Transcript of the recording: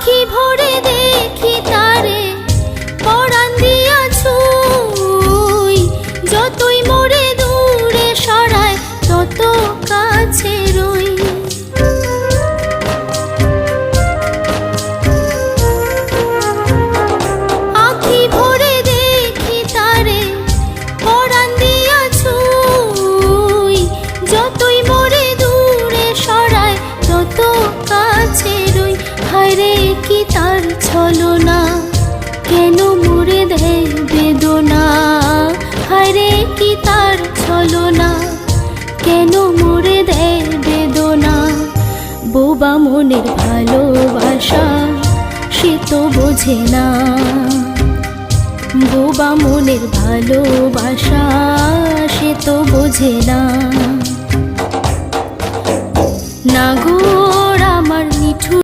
আখি ভরে দেখি তারে পরাণ দিয়া ছুঁই, যতই মোরে দূরে সরায় তত কাছে রই। আখি ভরে দেখি তারে পরাণ দিয়া ছুঁই, যতই মোরে দূরে সরায় তত কাছে রই। হায়রে কি তার ছলনা, কেন মোরে দেয় বেদনা। হায়রে কি তার ছলনা, কেন মোরে দেয় বেদনা। বোবা মনের ভালোবাসা সে তো বোঝে না, বোবা মনের ভালোবাসা সে তো বোঝে না। নাগর আমার নিঠুর